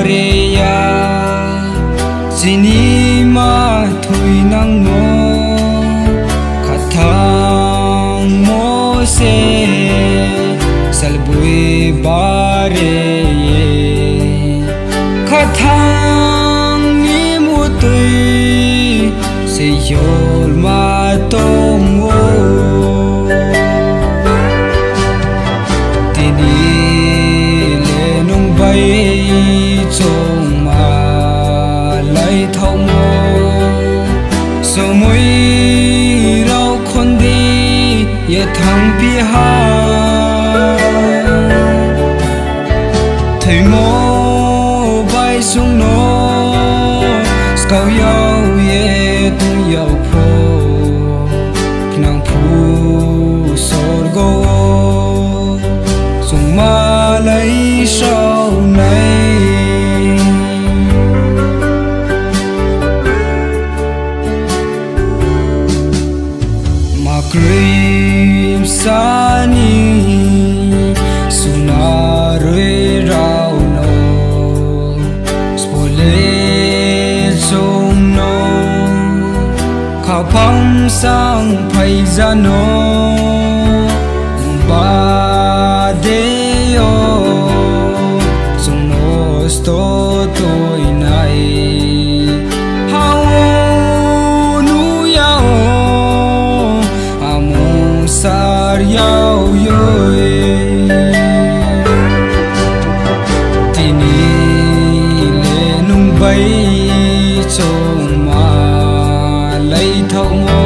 bareya Sini ma thui nang mo Khathang mo se Salbui bareye Khathang ni mutui Se yol ma tong wo Tini le nung bay chong ma lai thau mo So mui rau khon di ye thang pi ha Thầy mô bay xuống nó Skau yau ye tung yau po Nang phu sor go Sung ma lấy sau này Ma krim sa ni Suna rơi rao no Spole zong no Khao phang sang phai ra no Ba de yo Zong no sto tôi nai Hao nu yao Among sar yao yoi bay chong ma lấy thâu mô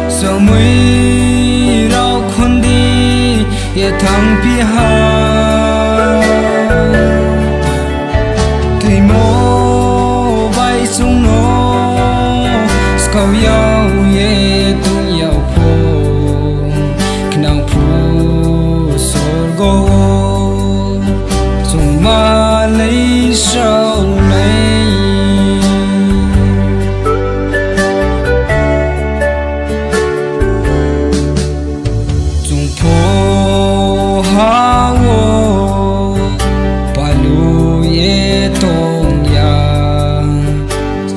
Sao mới rau khôn đi ye thang pi ha Thầy mô bay xuống nó Skau yau ye tung yau po Knang phu sor go Chong ma lấy sau này Chung po ha wo Palu ye tong ya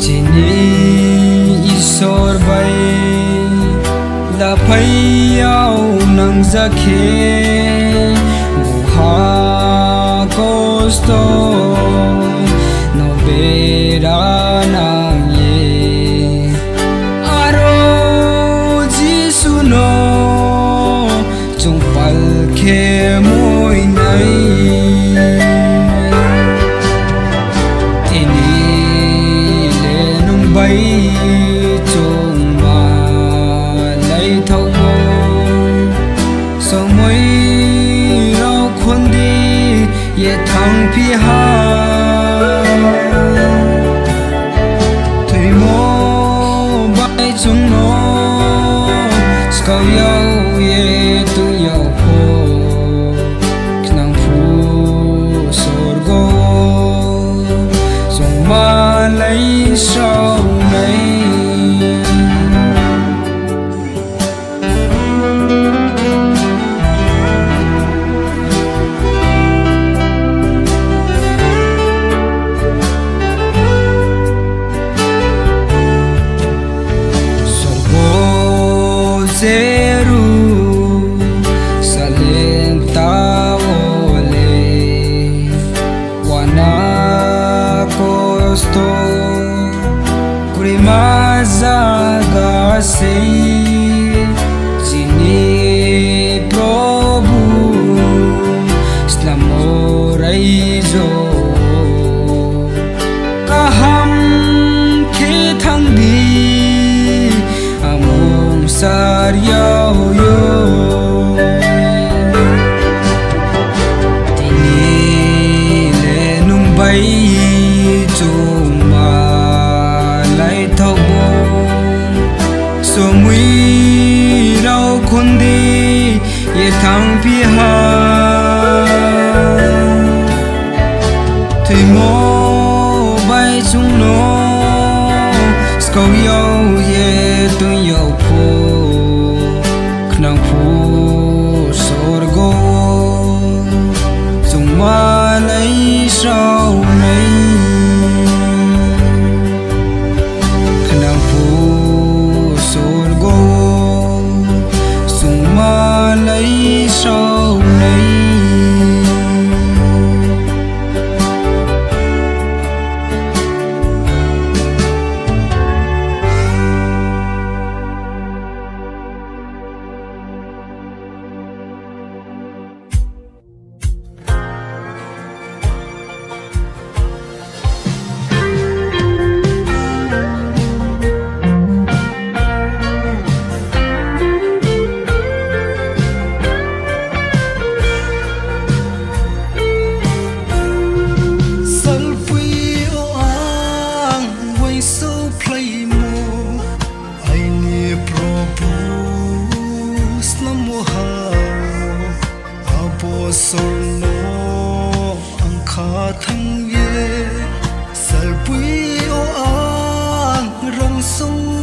Chini isor bay La phai yau nang za khe Buha kosto No bera nang ye Aro jisu no Chung pal khe moi nai Tini le nung bay chung ma lấy thâu mo So moi rau khôn đi ye thang pi ha Thầy mô bay chung nó Skau yau ye tu yau po Knang phu sor go Song ma lấy sau này Zeru salenta ole wana kosto kurimaza gasei jini probu slamoreizo kaham ke thangdi among sar yau yo Tini le nung bay chung ma lai thâu mo So mui rau khôn đi ye thang pi ha Thầy mô bay chung nó Skau yau ye tung yau po Knang phu sor go Chung ma lấy sau sung